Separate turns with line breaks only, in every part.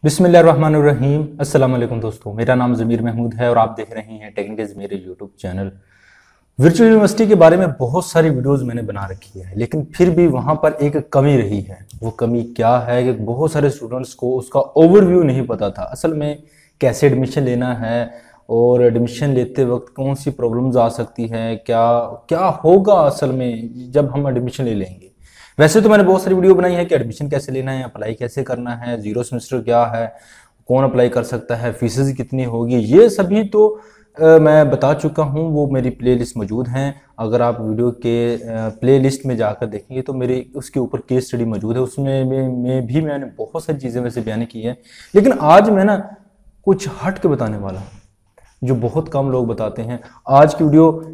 बिस्मिल्लाहिर्रहमानिर्रहीम। अस्सलाम वालेकुम दोस्तों, मेरा नाम ज़मीर महमूद है और आप देख रहे हैं टेक्निकल मेरे यूट्यूब चैनल। वर्चुअल यूनिवर्सिटी के बारे में बहुत सारी वीडियोस मैंने बना रखी है, लेकिन फिर भी वहाँ पर एक कमी रही है। वो कमी क्या है कि बहुत सारे स्टूडेंट्स को उसका ओवरव्यू नहीं पता था। असल में कैसे एडमिशन लेना है और एडमिशन लेते वक्त कौन सी प्रॉब्लम्स आ सकती है, क्या क्या होगा असल में जब हम एडमिशन ले लेंगे। वैसे तो मैंने बहुत सारी वीडियो बनाई है कि एडमिशन कैसे लेना है, अप्लाई कैसे करना है, जीरो सेमेस्टर क्या है, कौन अप्लाई कर सकता है, फीसेस कितनी होगी, ये सभी तो मैं बता चुका हूँ। वो मेरी प्लेलिस्ट मौजूद हैं। अगर आप वीडियो के प्लेलिस्ट में जाकर देखेंगे तो मेरे उसके ऊपर केस स्टडी मौजूद है। उसमें भी मैंने बहुत सारी चीज़ें वैसे बयान की है, लेकिन आज मैं ना कुछ हट के बताने वाला हूँ जो बहुत कम लोग बताते हैं। आज की वीडियो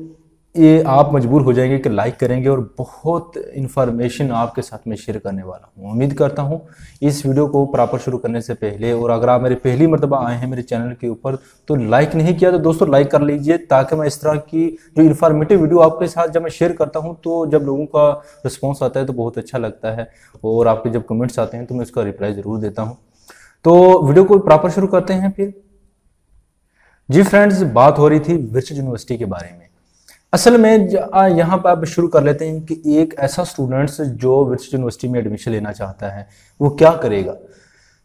ये आप मजबूर हो जाएंगे कि लाइक करेंगे और बहुत इन्फॉर्मेशन आपके साथ में शेयर करने वाला हूँ। उम्मीद करता हूँ इस वीडियो को प्रॉपर शुरू करने से पहले, और अगर आप मेरे पहली मरतबा आए हैं मेरे चैनल के ऊपर तो लाइक नहीं किया तो दोस्तों लाइक कर लीजिए, ताकि मैं इस तरह की जो इन्फॉर्मेटिव वीडियो आपके साथ जब मैं शेयर करता हूँ तो जब लोगों का रिस्पॉन्स आता है तो बहुत अच्छा लगता है, और आपके जब कमेंट्स आते हैं तो मैं उसका रिप्लाई ज़रूर देता हूँ। तो वीडियो को प्रॉपर शुरू करते हैं फिर। जी फ्रेंड्स, बात हो रही थी वर्चुअल यूनिवर्सिटी के बारे में। असल में यहाँ पर आप शुरू कर लेते हैं कि एक ऐसा स्टूडेंट्स जो वर्चुअल यूनिवर्सिटी में एडमिशन लेना चाहता है वो क्या करेगा।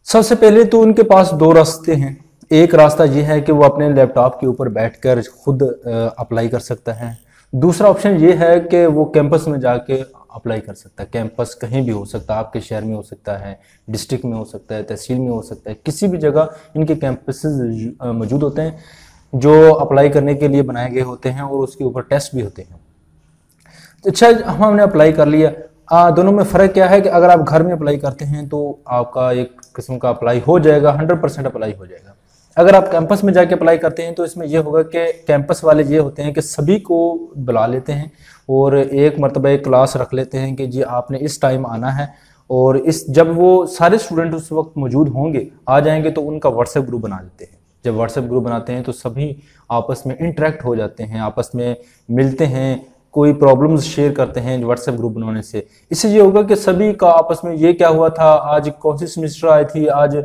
सबसे पहले तो उनके पास दो रास्ते हैं। एक रास्ता ये है कि वो अपने लैपटॉप के ऊपर बैठकर खुद अप्लाई कर सकता है। दूसरा ऑप्शन ये है कि वो कैंपस में जाके अप्लाई कर सकता है। कैंपस कहीं भी हो सकता है, आपके शहर में हो सकता है, डिस्ट्रिक्ट में हो सकता है, तहसील में हो सकता है, किसी भी जगह इनके कैंपसेस मौजूद होते हैं जो अप्लाई करने के लिए बनाए गए होते हैं, और उसके ऊपर टेस्ट भी होते हैं। तो अच्छा, हमने अप्लाई कर लिया। दोनों में फ़र्क क्या है कि अगर आप घर में अप्लाई करते हैं तो आपका एक किस्म का अप्लाई हो जाएगा, 100% अप्लाई हो जाएगा। अगर आप कैंपस में जाके अप्लाई करते हैं तो इसमें यह होगा कि कैंपस वाले ये होते हैं कि सभी को बुला लेते हैं और एक मरतबा एक क्लास रख लेते हैं कि जी आपने इस टाइम आना है, और इस जब वो सारे स्टूडेंट उस वक्त मौजूद होंगे, आ जाएंगे, तो उनका व्हाट्सएप ग्रुप बना देते हैं। जब व्हाट्सएप ग्रुप बनाते हैं तो सभी आपस में इंटरेक्ट हो जाते हैं, आपस में मिलते हैं, कोई प्रॉब्लम्स शेयर करते हैं व्हाट्सएप ग्रुप बनाने से। इससे ये होगा कि सभी का आपस में ये क्या हुआ था, आज कौन सी सेमेस्टर आई थी, आज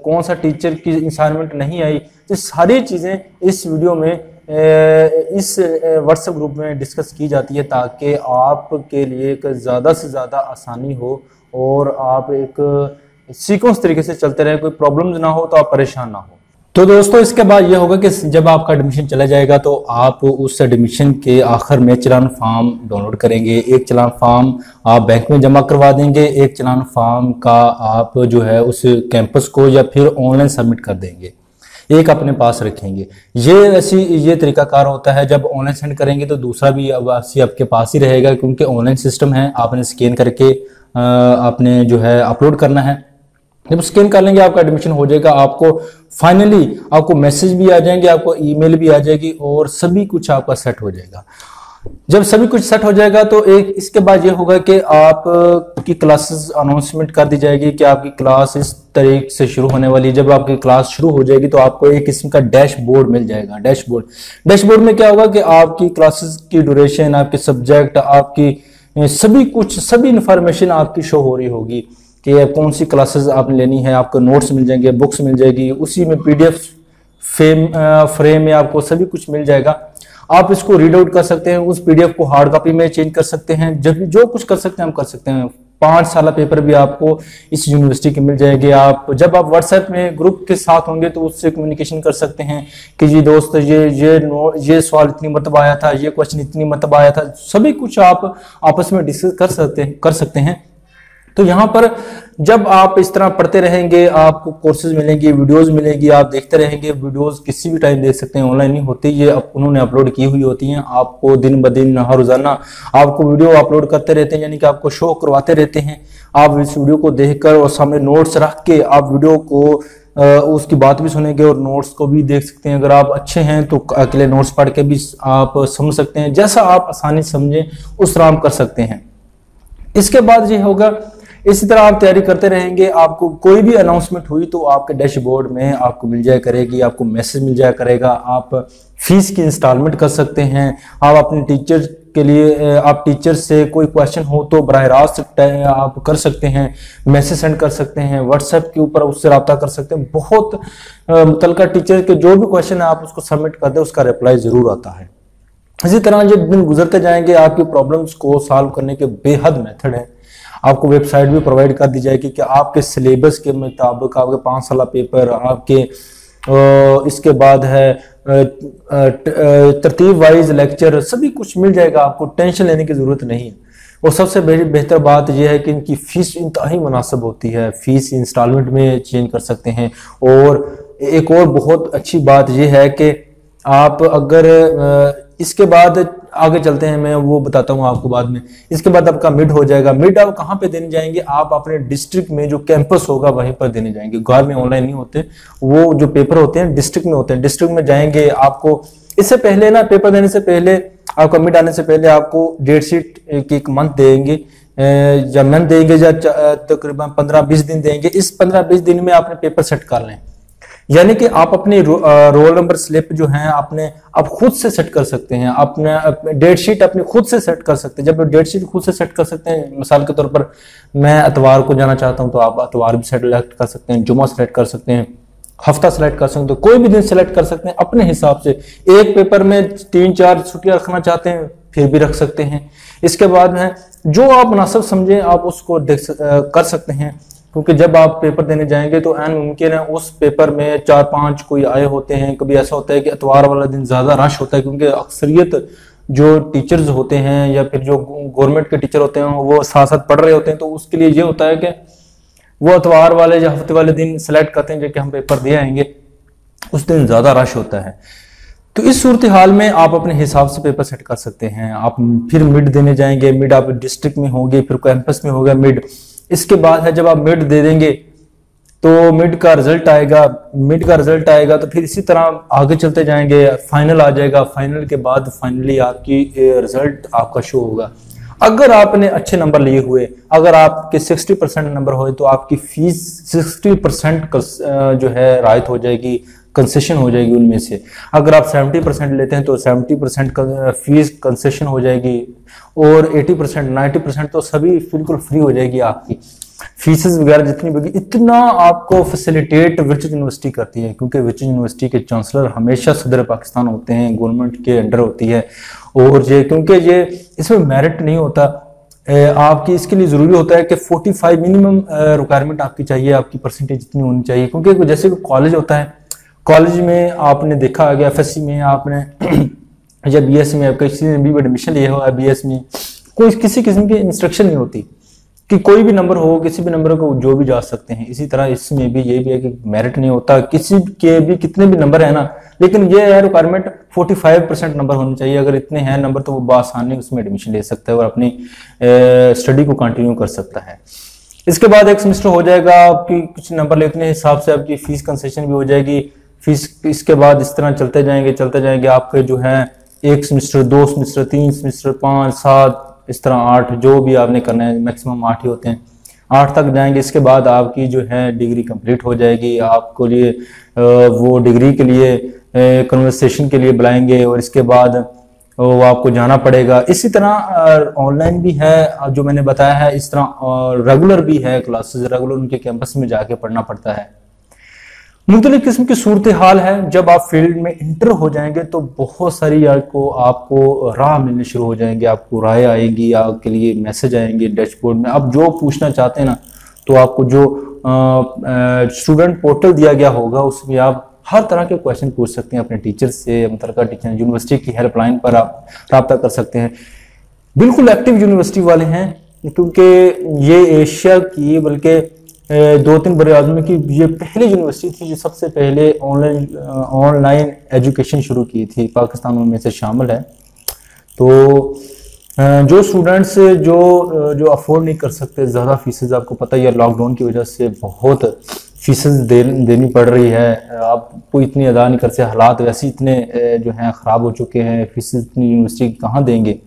कौन सा टीचर की असाइनमेंट नहीं आई, ये सारी चीज़ें इस वीडियो में इस व्हाट्सएप ग्रुप में डिस्कस की जाती है, ताकि आपके लिए एक ज़्यादा से ज़्यादा आसानी हो और आप एक सीक्वेंस तरीके से चलते रहे, कोई प्रॉब्लम्स ना हो तो आप परेशान ना हो। तो दोस्तों इसके बाद यह होगा कि जब आपका एडमिशन चला जाएगा तो आप उस एडमिशन के आखिर में चलान फॉर्म डाउनलोड करेंगे। एक चलान फॉर्म आप बैंक में जमा करवा देंगे, एक चलान फॉर्म का आप जो है उस कैंपस को या फिर ऑनलाइन सबमिट कर देंगे, एक अपने पास रखेंगे। ये तरीकाकार होता है। जब ऑनलाइन सेंड करेंगे तो दूसरा भी आपके पास ही रहेगा, क्योंकि ऑनलाइन सिस्टम है, आपने स्कैन करके आपने जो है अपलोड करना है। जब स्कैन कर लेंगे आपका एडमिशन हो जाएगा। आपको फाइनली आपको मैसेज भी आ जाएंगे, आपको ईमेल भी आ जाएगी और सभी कुछ आपका सेट हो जाएगा। जब सभी कुछ सेट हो जाएगा तो एक इसके बाद ये होगा कि आपकी क्लासेस अनाउंसमेंट कर दी जाएगी कि आपकी क्लास इस तारीख से शुरू होने वाली है। जब आपकी क्लास शुरू हो जाएगी तो आपको एक किस्म का डैशबोर्ड मिल जाएगा। डैशबोर्ड में क्या होगा कि आपकी क्लासेस की ड्यूरेशन, आपके सब्जेक्ट, आपकी सभी इंफॉर्मेशन आपकी शो हो रही होगी कि कौन सी क्लासेस आपने लेनी है। आपको नोट्स मिल जाएंगे, बुक्स मिल जाएगी, उसी में PDF फ्रेम में आपको सभी कुछ मिल जाएगा। आप इसको रीड आउट कर सकते हैं, उस PDF को हार्ड कॉपी में चेंज कर सकते हैं। जब जो कुछ कर सकते हैं हम कर सकते हैं। 5 साल पेपर भी आपको इस यूनिवर्सिटी के मिल जाएंगे। जब आप व्हाट्सएप में ग्रुप के साथ होंगे तो उससे कम्युनिकेशन कर सकते हैं कि जी दोस्त ये सवाल इतनी मरतबा आया था, ये क्वेश्चन इतनी मरतबा आया था, सभी कुछ आप आपस में डिस्कस कर सकते हैं। तो यहाँ पर जब आप इस तरह पढ़ते रहेंगे, आपको कोर्सेज मिलेंगे, वीडियोस मिलेंगी, आप देखते रहेंगे। वीडियोस किसी भी टाइम देख सकते हैं, ऑनलाइन नहीं होती, ये उन्होंने अपलोड की हुई होती हैं। आपको दिन ब दिन हर रोजाना आपको वीडियो अपलोड करते रहते हैं, यानी कि आपको शो करवाते रहते हैं। आप इस वीडियो को देखकर और सामने नोट्स रख के आप वीडियो को उसकी बात भी सुनेंगे और नोट्स को भी देख सकते हैं। अगर आप अच्छे हैं तो अकेले नोट्स पढ़ के भी आप समझ सकते हैं। जैसा आप आसानी समझें उस तरह आप कर सकते हैं। इसके बाद ये होगा, इसी तरह आप तैयारी करते रहेंगे। आपको कोई भी अनाउंसमेंट हुई तो आपके डैशबोर्ड में आपको मिल जाया करेगी, आपको मैसेज मिल जाया करेगा। आप फीस की इंस्टॉलमेंट कर सकते हैं, आप अपने टीचर के लिए आप टीचर से कोई क्वेश्चन हो तो बराह रास्त आप कर सकते हैं, मैसेज सेंड कर सकते हैं, व्हाट्सएप के ऊपर उससे रब्ता कर सकते हैं। बहुत मुतलका टीचर के जो भी क्वेश्चन है आप उसको सबमिट कर दें, उसका रिप्लाई जरूर आता है। इसी तरह जब दिन गुजरते जाएंगे आपकी प्रॉब्लम्स को सॉल्व करने के बेहद मेथड है। आपको वेबसाइट भी प्रोवाइड कर दी जाएगी कि आपके सिलेबस के मुताबिक आपके 5 साल पेपर, आपके इसके बाद है तरतीब वाइज लेक्चर, सभी कुछ मिल जाएगा, आपको टेंशन लेने की जरूरत नहीं है। और सबसे बेहतर बात यह है कि इनकी फीस इंतहाई मुनासिब होती है, फीस इंस्टॉलमेंट में चेंज कर सकते हैं। और एक और बहुत अच्छी बात यह है कि आप अगर इसके बाद आगे चलते हैं, मैं वो बताता हूँ आपको बाद में। इसके बाद आपका मिड हो जाएगा। मिड आप कहाँ पे देने जाएंगे? आप अपने डिस्ट्रिक्ट में जो कैंपस होगा वहीं पर देने जाएंगे। घर में ऑनलाइन नहीं होते, वो जो पेपर होते हैं डिस्ट्रिक्ट में होते हैं। डिस्ट्रिक्ट में जाएंगे, आपको इससे पहले ना पेपर देने से पहले, आपका मिड आने से पहले आपको डेट शीट की एक मंथ देंगे या मंथ देंगे या तकरीबन 15-20 दिन देंगे। इस 15-20 दिन में आपने पेपर सेट कर लें, यानी कि आप अपनी रोल नंबर स्लिप जो है आपने आप खुद से सेट कर सकते हैं, अपने डेट शीट अपनी खुद से सेट कर सकते हैं। जब डेट शीट खुद से सेट कर सकते हैं, मिसाल के तौर पर मैं इतवार को जाना चाहता हूं तो आप इतवार भी सेलेक्ट कर सकते हैं, जुमा सेलेक्ट कर सकते हैं, हफ्ता सेलेक्ट कर सकते हैं, तो कोई भी दिन सेलेक्ट कर सकते हैं अपने हिसाब से। एक पेपर में 3-4 छुट्टियां रखना चाहते हैं फिर भी रख सकते हैं। इसके बाद में जो आप मुनासिब समझें आप उसको कर सकते हैं, क्योंकि जब आप पेपर देने जाएंगे तो ऐन मुमकिन है उस पेपर में 4-5 कोई आए होते हैं। कभी ऐसा होता है कि इतवार वाला दिन ज्यादा रश होता है, क्योंकि अक्सरियत जो टीचर्स होते हैं या फिर जो गवर्नमेंट के टीचर होते हैं वो साथ साथ पढ़ रहे होते हैं, तो उसके लिए ये होता है कि वो इतवार वाले या हफ्ते वाले दिन सेलेक्ट करते हैं जो कि हम पेपर दे आएंगे, उस दिन ज्यादा रश होता है। तो इस सूरत हाल में आप अपने हिसाब से पेपर सेट कर सकते हैं। आप फिर मिड देने जाएंगे, मिड आप डिस्ट्रिक्ट में होंगे, फिर कैंपस में होगा मिड। इसके बाद है जब आप मिड दे देंगे तो मिड का रिजल्ट आएगा, तो फिर इसी तरह आगे चलते जाएंगे, फाइनल आ जाएगा। फाइनल के बाद फाइनली आपकी रिजल्ट आपका शो होगा। अगर आपने अच्छे नंबर लिए हुए, अगर आपके 60% नंबर हुए तो आपकी फीस 60% जो है रायत हो जाएगी, कंसेशन हो जाएगी उनमें से। अगर आप 70% लेते हैं तो 70% फीस कंसेशन हो जाएगी, और 80% 90% तो सभी बिल्कुल फ्री हो जाएगी आपकी। फीसेस वगैरह जितनी भी, इतना आपको फैसिलिटेट वर्चुअल यूनिवर्सिटी करती है, क्योंकि वर्चुअल यूनिवर्सिटी के चांसलर हमेशा सदर पाकिस्तान होते हैं, गवर्नमेंट के अंडर होती है। और ये क्योंकि ये इसमें मेरिट नहीं होता आपकी, इसके लिए जरूरी होता है कि 45 मिनिमम रिक्वायरमेंट आपकी चाहिए, आपकी परसेंटेज इतनी होनी चाहिए। क्योंकि जैसे कॉलेज होता है, कॉलेज में आपने देखा आ गया, FSC में आपने या BS में आपका किसी ने भी एडमिशन लिया हो, BS में कोई किसी किस्म की इंस्ट्रक्शन नहीं होती कि कोई भी नंबर हो, किसी भी नंबर को जो भी जा सकते हैं। इसी तरह इसमें भी ये भी है कि मेरिट नहीं होता, किसी के भी कितने भी नंबर है ना, लेकिन ये है रिक्वायरमेंट 45% नंबर होने चाहिए। अगर इतने हैं नंबर तो वो बआसानी उसमें एडमिशन ले सकता है और अपनी स्टडी को कंटिन्यू कर सकता है। इसके बाद एक सेमेस्टर हो जाएगा, आपकी कुछ नंबर लेने हिसाब से आपकी फीस कंसेशन भी हो जाएगी। फीस इसके बाद इस तरह चलते जाएंगे आपके जो है 1 सेमेस्टर, 2 सेमेस्टर, 3 सेमेस्टर, 5, 7, इस तरह 8, जो भी आपने करना है, मैक्सिमम 8 ही होते हैं, 8 तक जाएंगे। इसके बाद आपकी जो है डिग्री कंप्लीट हो जाएगी। आपको लिए वो डिग्री के लिए कन्वर्सेशन के लिए बुलाएंगे और इसके बाद वो आपको जाना पड़ेगा। इसी तरह ऑनलाइन भी है जो मैंने बताया है, इस तरह रेगुलर भी है क्लासेस, रेगुलर उनके कैंपस में जाके पढ़ना पड़ता है। मुख्तलिफ किस्म की सूरत हाल है। जब आप फील्ड में इंटर हो जाएंगे तो बहुत सारी आपको राह मिलने शुरू हो जाएंगे, आपको राय आएगी, आपके लिए मैसेज आएंगे डैशबोर्ड में। आप जो पूछना चाहते हैं ना, तो आपको जो स्टूडेंट पोर्टल दिया गया होगा उसमें आप हर तरह के क्वेश्चन पूछ सकते हैं अपने टीचर से, मुतलका टीचर यूनिवर्सिटी की हेल्पलाइन पर आप रब्ता कर सकते हैं। बिल्कुल एक्टिव यूनिवर्सिटी वाले हैं, क्योंकि ये एशिया की बल्कि 2-3 बड़े आज़म की ये पहली यूनिवर्सिटी थी जो सबसे पहले ऑनलाइन एजुकेशन शुरू की थी, पाकिस्तान में से शामिल है। तो जो स्टूडेंट्स जो अफोर्ड नहीं कर सकते ज़्यादा फीसेज, आपको पता ही है लॉकडाउन की वजह से बहुत फीसेज देनी पड़ रही है, आपको इतनी अदा नहीं कर सकते, हालात वैसे इतने जो हैं ख़राब हो चुके हैं, फीसेज इतनी यूनिवर्सिटी कहाँ देंगे।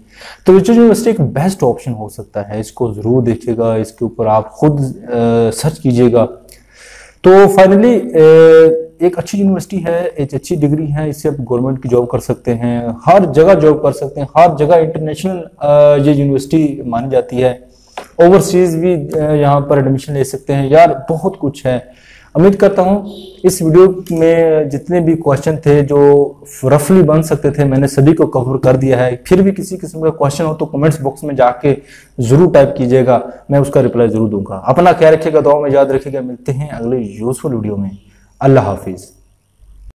तो वर्चुअल यूनिवर्सिटी एक बेस्ट ऑप्शन हो सकता है, इसको ज़रूर देखिएगा, इसके ऊपर आप खुद सर्च कीजिएगा। तो फाइनली एक अच्छी यूनिवर्सिटी है, एक अच्छी डिग्री है, इससे आप गवर्नमेंट की जॉब कर सकते हैं, हर जगह जॉब कर सकते हैं, हर जगह इंटरनेशनल ये यूनिवर्सिटी मानी जाती है। ओवरसीज भी यहाँ पर एडमिशन ले सकते हैं। यार बहुत कुछ है। उम्मीद करता हूँ इस वीडियो में जितने भी क्वेश्चन थे जो रफली बन सकते थे मैंने सभी को कवर कर दिया है। फिर भी किसी किस्म का क्वेश्चन हो तो कमेंट्स बॉक्स में जाके जरूर टाइप कीजिएगा, मैं उसका रिप्लाई जरूर दूंगा। अपना ख्याल रखिएगा, दुआ में याद रखिएगा। मिलते हैं अगले यूजफुल वीडियो में। अल्लाह हाफिज।